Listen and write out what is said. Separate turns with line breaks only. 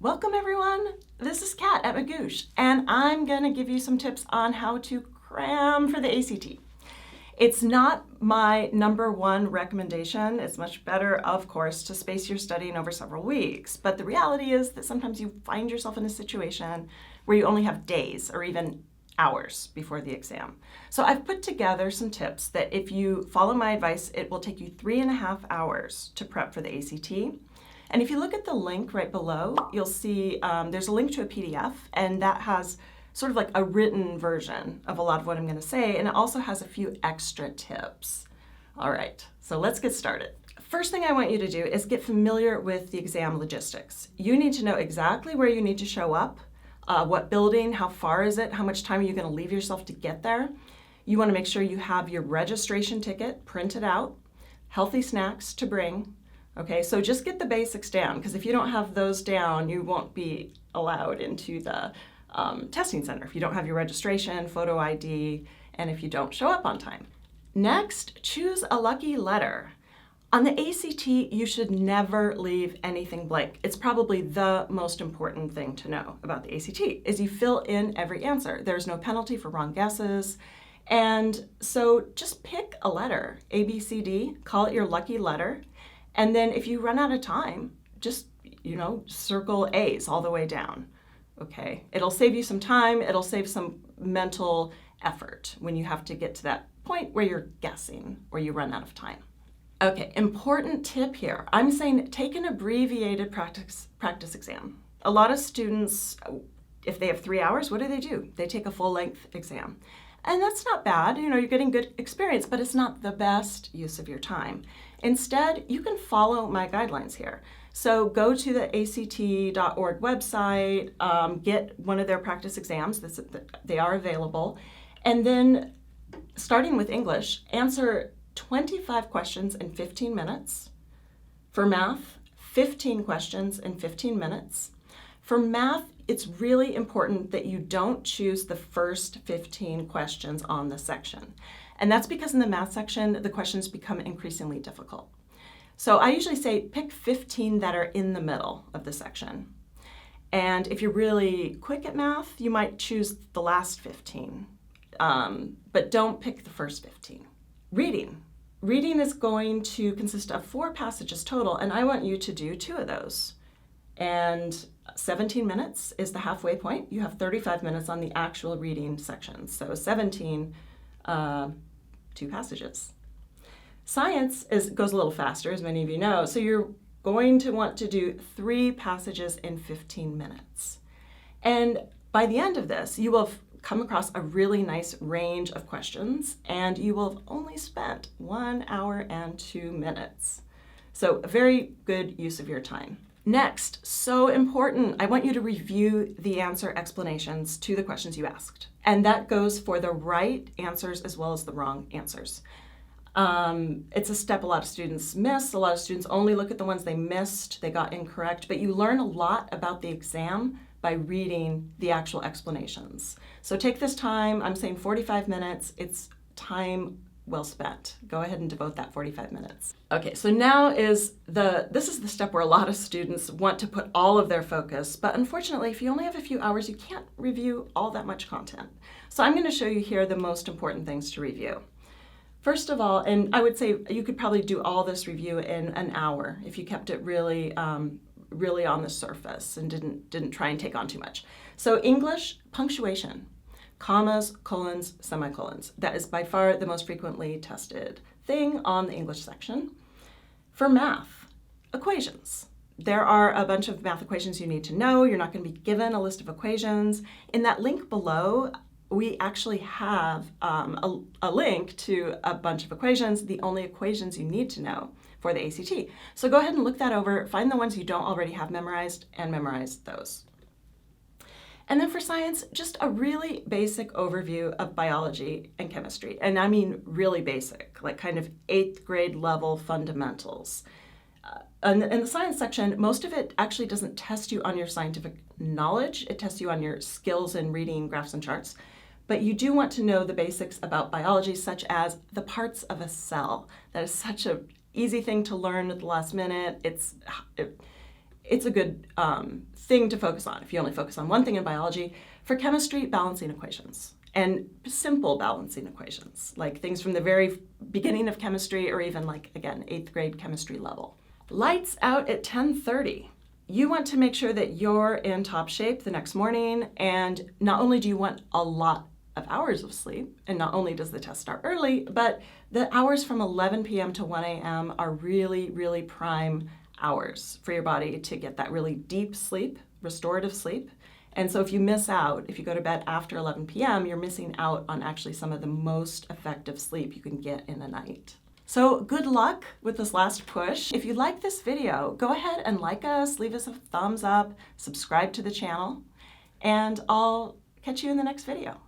Welcome everyone, this is Kat at Magoosh, and I'm going to give you some tips on how to cram for the ACT. It's not my number one recommendation. It's much better, of course, to space your studying over several weeks, but the reality is that sometimes you find yourself in a situation where you only have days or even hours before the exam. So I've put together some tips that if you follow my advice, it will take you 3.5 hours to prep for the ACT. And if you look at the link right below, you'll see there's a link to a PDF, and that has sort of like a written version of a lot of what I'm going to say, and it also has a few extra tips. All right, so let's get started. First thing I want you to do is get familiar with the exam logistics. You need to know exactly where you need to show up, what building, how far is it, how much time are you going to leave yourself to get there. You want to make sure you have your registration ticket printed out, healthy snacks to bring. Okay, so just get the basics down, because if you don't have those down, you won't be allowed into the testing center if you don't have your registration, photo ID, and if you don't show up on time. Next, choose a lucky letter. On the ACT, you should never leave anything blank. It's probably the most important thing to know about the ACT, is you fill in every answer. There's no penalty for wrong guesses. And so just pick a letter, A, B, C, D, call it your lucky letter. And then if you run out of time, just, circle A's all the way down, okay? It'll save you some time. It'll save some mental effort when you have to get to that point where you're guessing or you run out of time. Okay, important tip here. I'm saying take an abbreviated practice exam. A lot of students, if they have 3 hours, what do? They take a full-length exam. And that's not bad, you're getting good experience, but it's not the best use of your time. Instead, you can follow my guidelines here. So go to the ACT.org website, get one of their practice exams, they are available, and then starting with English, answer 25 questions in 15 minutes. For math, 15 questions in 15 minutes. For math, it's really important that you don't choose the first 15 questions on the section. And that's because in the math section, the questions become increasingly difficult. So I usually say pick 15 that are in the middle of the section. And if you're really quick at math, you might choose the last 15, but don't pick the first 15. Reading. Reading is going to consist of 4 passages total, and I want you to do 2 of those. And 17 minutes is the halfway point. You have 35 minutes on the actual reading section. So 17, 2 passages. Science goes a little faster, as many of you know. So you're going to want to do 3 passages in 15 minutes. And by the end of this, you will have come across a really nice range of questions, and you will have only spent 1 hour and 2 minutes. So a very good use of your time. Next, so important, I want you to review the answer explanations to the questions you asked. And that goes for the right answers as well as the wrong answers. It's a step a lot of students miss. A lot of students only look at the ones they missed, they got incorrect, but you learn a lot about the exam by reading the actual explanations. So take this time, I'm saying 45 minutes, it's time well spent. Go ahead and devote that 45 minutes. Okay, so now this is the step where a lot of students want to put all of their focus, but unfortunately, if you only have a few hours, you can't review all that much content. So I'm gonna show you here the most important things to review. First of all, and I would say you could probably do all this review in an hour if you kept it really on the surface and didn't try and take on too much. So English, punctuation. Commas, colons, semicolons. That is by far the most frequently tested thing on the English section. For math, equations. There are a bunch of math equations you need to know. You're not going to be given a list of equations. In that link below, we actually have a link to a bunch of equations, the only equations you need to know for the ACT. So go ahead and look that over, find the ones you don't already have memorized, and memorize those. And then for science, just a really basic overview of biology and chemistry. And I mean really basic, like kind of 8th grade level fundamentals. In the science section, most of it actually doesn't test you on your scientific knowledge. It tests you on your skills in reading graphs and charts. But you do want to know the basics about biology, such as the parts of a cell. That is such an easy thing to learn at the last minute. it's a good thing to focus on if you only focus on one thing in biology. For chemistry, balancing equations. And simple balancing equations, like things from the very beginning of chemistry or even like, again, 8th grade chemistry level. Lights out at 10:30. You want to make sure that you're in top shape the next morning, and not only do you want a lot of hours of sleep, and not only does the test start early, but the hours from 11 p.m. to 1 a.m. are really, really prime hours for your body to get that really deep sleep, restorative sleep. And so if you miss out, if you go to bed after 11 p.m., you're missing out on actually some of the most effective sleep you can get in a night. So good luck with this last push. If you like this video, go ahead and like us, leave us a thumbs up, subscribe to the channel, and I'll catch you in the next video.